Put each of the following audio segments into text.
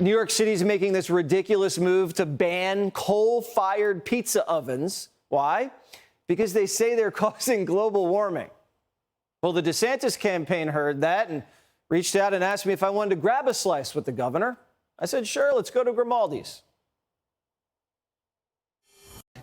New York City is making this ridiculous move to ban coal-fired pizza ovens. Why? Because they say they're causing global warming. Well, the DeSantis campaign heard that and reached out and asked me if I wanted to grab a slice with the governor. I said, sure, let's go to Grimaldi's.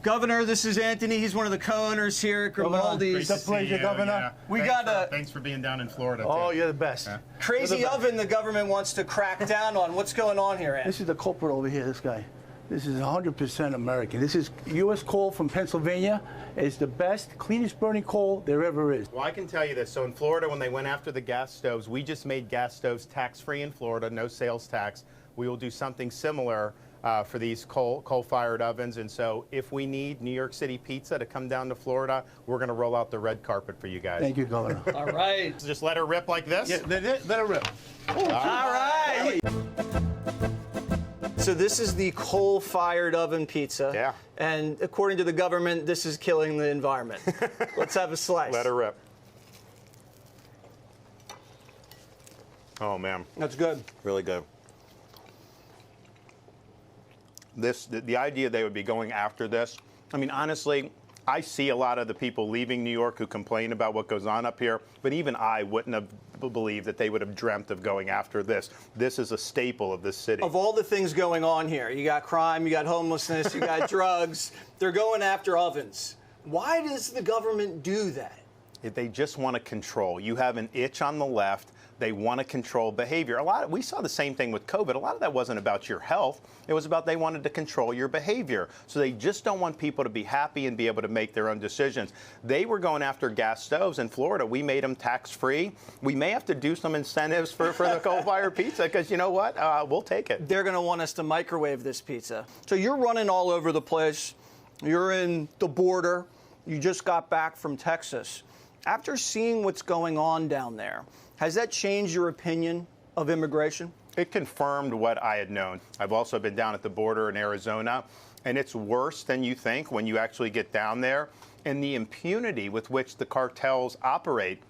Governor, this is Anthony. He's one of the co-owners here at Grimaldi's. It's a pleasure, Governor. Yeah. Thanks for being down in Florida. Oh, too. you're the best. Yeah. Crazy oven the government wants to crack down on. What's going on here, Anthony? This is the culprit over here, this guy. This is 100% American. This is U.S. coal from Pennsylvania. It's the best, cleanest burning coal there ever is. Well, I can tell you this. So in Florida, when they went after the gas stoves, we just made gas stoves tax-free in Florida, no sales tax. We will do something similar for these coal-fired ovens. And so if we need New York City pizza to come down to Florida, we're going to roll out the red carpet for you guys. Thank you, Governor. All right. Just let her rip like this? Yeah, let her rip. All right. So this is the coal-fired oven pizza. Yeah. And according to the government, this is killing the environment. Let's have a slice. Let her rip. Oh, man. That's good. Really good. The idea they would be going after this, I mean, honestly, I see a lot of the people leaving New York who complain about what goes on up here, but even I wouldn't have believed that they would have dreamt of going after this. This is a staple of this city. Of all the things going on here, you got crime, you got homelessness, you got drugs, they're going after ovens. Why does the government do that? They just want to control. You have an itch on the left. They want to control behavior. We saw the same thing with COVID. A lot of that wasn't about your health. It was about they wanted to control your behavior. So they just don't want people to be happy and be able to make their own decisions. They were going after gas stoves in Florida. We made them tax-free. We may have to do some incentives for the coal-fired pizza because you know what? We'll take it. They're going to want us to microwave this pizza. So you're running all over the place. You're in the border. You just got back from Texas. After seeing what's going on down there, has that changed your opinion of immigration? It confirmed what I had known. I've also been down at the border in Arizona, and it's worse than you think when you actually get down there. And the impunity with which the cartels operate.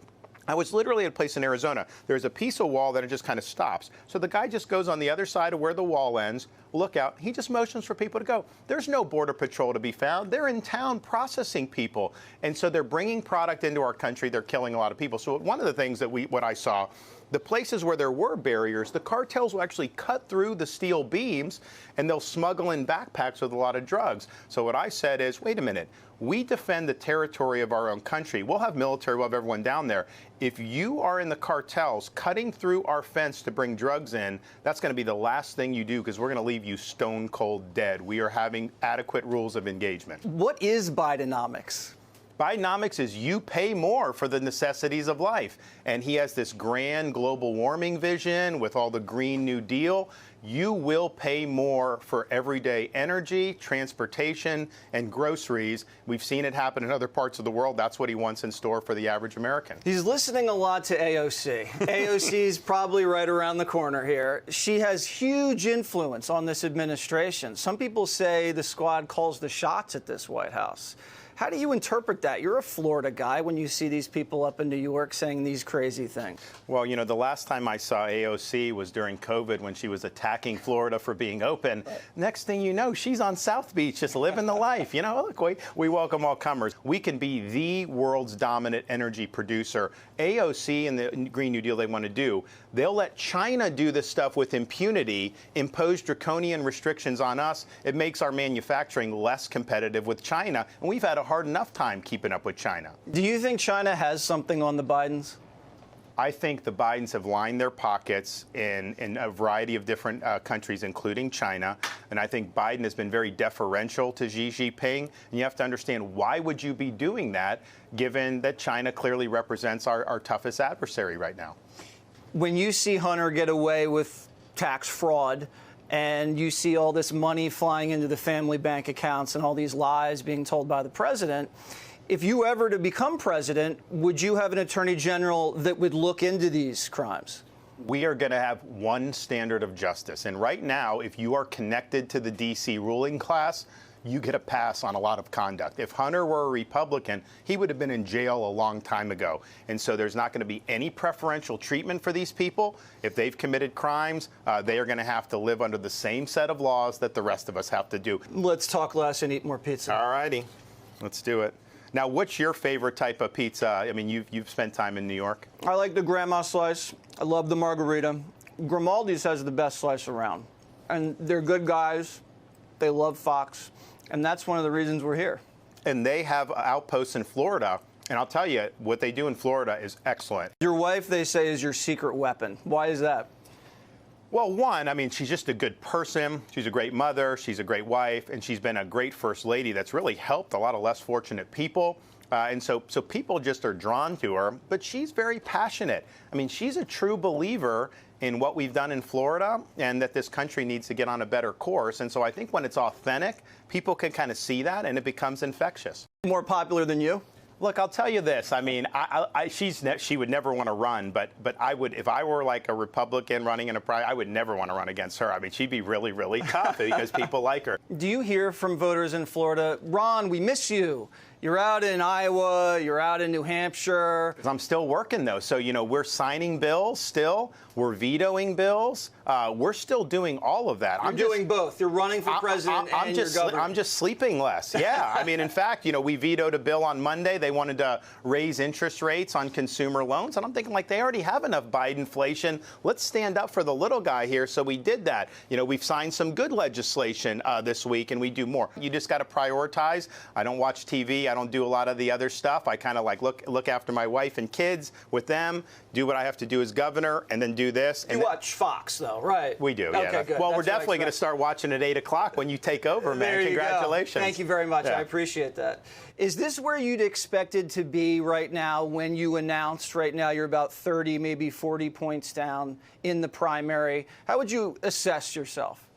I was literally at a place in Arizona. There's a piece of wall that it just kind of stops. So the guy just goes on the other side of where the wall ends, look out, he just motions for people to go. There's no border patrol to be found. They're in town processing people. And so they're bringing product into our country. They're killing a lot of people. So one of the things that what I saw, the places where there were barriers, the cartels will actually cut through the steel beams and they'll smuggle in backpacks with a lot of drugs. So what I said is, wait a minute, we defend the territory of our own country. We'll have military, we'll have everyone down there. If you are in the cartels cutting through our fence to bring drugs in, that's going to be the last thing you do because we're going to leave you stone cold dead. We are having adequate rules of engagement. What is Bidenomics? Bidenomics is you pay more for the necessities of life. And he has this grand global warming vision with all the Green New Deal. You will pay more for everyday energy, transportation, and groceries. We've seen it happen in other parts of the world. That's what he wants in store for the average American. He's listening a lot to AOC. AOC is probably right around the corner here. She has huge influence on this administration. Some people say the squad calls the shots at this White House. How do you interpret that? You're a Florida guy when you see these people up in New York saying these crazy things. Well, you know, the last time I saw AOC was during COVID when she was attacking Florida for being open. Next thing you know, she's on South Beach just living the life. You know, look, we welcome all comers. We can be the world's dominant energy producer. AOC and the Green New Deal they want to do, they'll let China do this stuff with impunity, impose draconian restrictions on us. It makes our manufacturing less competitive with China. And we've had a hard enough time keeping up with China. Do you think China has something on the Bidens? I think the Bidens have lined their pockets in a variety of different countries, including China. And I think Biden has been very deferential to Xi Jinping. And you have to understand, why would you be doing that, given that China clearly represents our toughest adversary right now? When you see Hunter get away with tax fraud, and you see all this money flying into the family bank accounts and all these lies being told by the president, if you ever to become president, would you have an attorney general that would look into these crimes? We are going to have one standard of justice. And right now, if you are connected to the D.C. ruling class, you get a pass on a lot of conduct. If Hunter were a Republican, he would have been in jail a long time ago. And so there's not going to be any preferential treatment for these people. If they've committed crimes, they are going to have to live under the same set of laws that the rest of us have to do. Let's talk less and eat more pizza. All righty. Let's do it. Now, what's your favorite type of pizza? I mean, you've spent time in New York. I like the grandma slice. I love the margarita. Grimaldi's has the best slice around. And they're good guys. They love Fox. And that's one of the reasons we're here. And they have outposts in Florida. And I'll tell you, what they do in Florida is excellent. Your wife, they say, is your secret weapon. Why is that? Well, one, I mean, she's just a good person. She's a great mother. She's a great wife. And she's been a great first lady that's really helped a lot of less fortunate people. And so people just are drawn to her. But she's very passionate. I mean, she's a true believer in what we've done in Florida and that this country needs to get on a better course. And so I think when it's authentic, people can kind of see that and it becomes infectious. More popular than you? Look, I'll tell you this. I mean, she would never want to run, but I would, if I were like a Republican running in a primary, I would never want to run against her. I mean, she'd be really, really tough because people like her. Do you hear from voters in Florida, Ron, we miss you? You're out in Iowa, you're out in New Hampshire. I'm still working, though. So, you know, we're signing bills still. We're vetoing bills. We're still doing all of that. I'm doing both. You're running for president and you're governor. I'm just sleeping less. Yeah. I mean, in fact, you know, we vetoed a bill on Monday. They wanted to raise interest rates on consumer loans. And I'm thinking, like, they already have enough Bidenflation. Let's stand up for the little guy here. So we did that. You know, we've signed some good legislation this week, and we do more. You just got to prioritize. I don't watch TV. I don't do a lot of the other stuff. I kind of like look after my wife and kids with them, do what I have to do as governor, and then do this. You watch Fox, though, right? We do, okay, yeah. Good. Well, we're definitely going to start watching at 8 o'clock when you take over, man. There Congratulations. You go. Thank you very much. Yeah. I appreciate that. Is this where you'd expected to be right now when you announced right now you're about 30, maybe 40 points down in the primary? How would you assess yourself?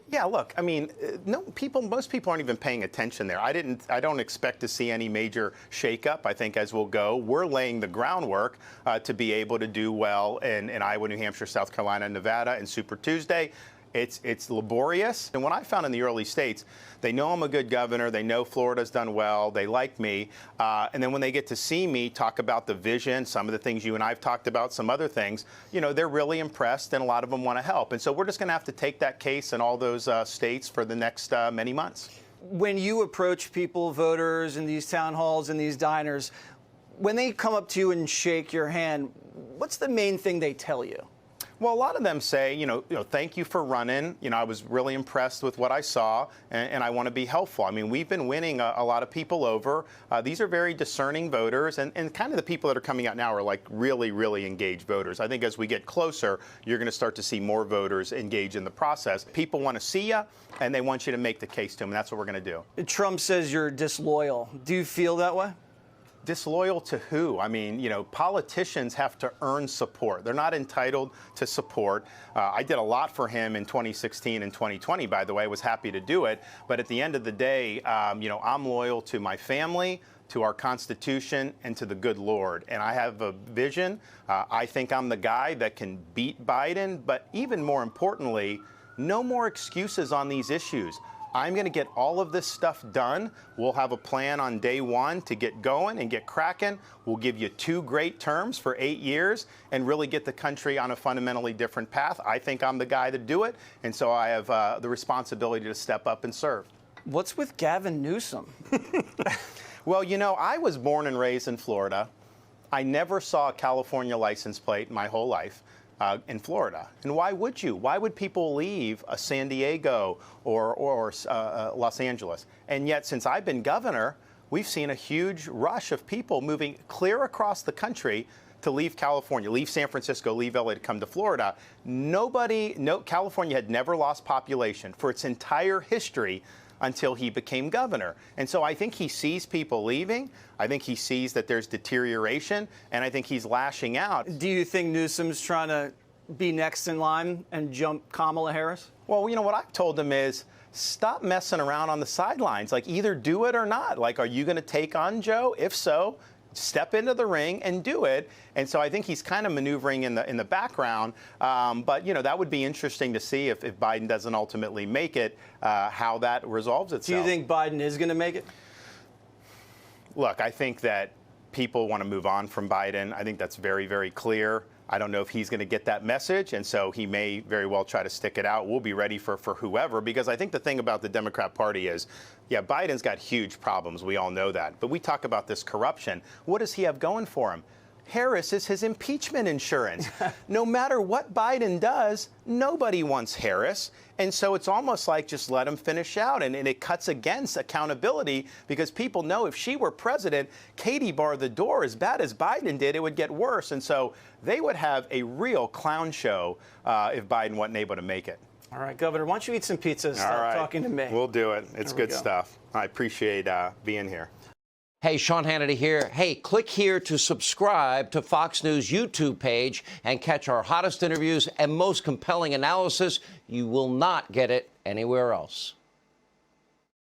Yeah, look, I mean, most people aren't even paying attention there. I don't expect to see any major shakeup. I think as we'll go, we're laying the groundwork to be able to do well in Iowa, New Hampshire, South Carolina, Nevada, and Super Tuesday. It's laborious. And what I found in the early states, they know I'm a good governor. They know Florida's done well. They like me. And then when they get to see me talk about the vision, some of the things you and I've talked about, some other things, you know, they're really impressed and a lot of them want to help. And so we're just going to have to take that case in all those states for the next many months. When you approach people, voters in these town halls and these diners, when they come up to you and shake your hand, what's the main thing they tell you? Well, a lot of them say, you know, thank you for running. You know, I was really impressed with what I saw, and I want to be helpful. I mean, we've been winning a lot of people over. These are very discerning voters, and kind of the people that are coming out now are like really, really engaged voters. I think as we get closer, you're going to start to see more voters engage in the process. People want to see you, and they want you to make the case to them, and that's what we're going to do. Trump says you're disloyal. Do you feel that way? Disloyal to who? I mean, you know, politicians have to earn support. They're not entitled to support. I did a lot for him in 2016 and 2020, by the way. I was happy to do it. But at the end of the day, you know, I'm loyal to my family, to our Constitution, and to the good Lord. And I have a vision. I think I'm the guy that can beat Biden. But even more importantly, no more excuses on these issues. I'm going to get all of this stuff done. We'll have a plan on day one to get going and get cracking. We'll give you 2 great terms for 8 years and really get the country on a fundamentally different path. I think I'm the guy to do it, and so I have the responsibility to step up and serve. What's with Gavin Newsom? Well, you know, I was born and raised in Florida. I never saw a California license plate my whole life. In Florida. And why would you? Why would people leave San Diego or Los Angeles? And yet, since I've been governor, we've seen a huge rush of people moving clear across the country to leave California, leave San Francisco, leave LA to come to Florida. California had never lost population for its entire history until he became governor. And so I think he sees people leaving. I think he sees that there's deterioration, and I think he's lashing out. Do you think Newsom's trying to be next in line and jump Kamala Harris? Well, you know, what I've told him is stop messing around on the sidelines. Like, either do it or not. Like, are you going to take on Joe? If so, step into the ring and do it. And so I think he's kind of maneuvering in the background. But, that would be interesting to see if Biden doesn't ultimately make it, how that resolves itself. Do you think Biden is going to make it? Look, I think that people want to move on from Biden. I think that's very, very clear. I don't know if he's going to get that message, and so he may very well try to stick it out. We'll be ready for whoever, because I think the thing about the Democrat Party is, yeah, Biden's got huge problems. We all know that. But we talk about this corruption. What does he have going for him? Harris is his impeachment insurance. No matter what Biden does, nobody wants Harris. And so it's almost like just let him finish out. And it cuts against accountability, because people know if she were president, Katie barred the door. As bad as Biden did, it would get worse. And so they would have a real clown show if Biden wasn't able to make it. All right, Governor, why don't you eat some pizza and stop talking to me? We'll do it. It's good stuff. I appreciate being here. Hey, Sean Hannity here. Hey, click here to subscribe to Fox News YouTube page and catch our hottest interviews and most compelling analysis. You will not get it anywhere else.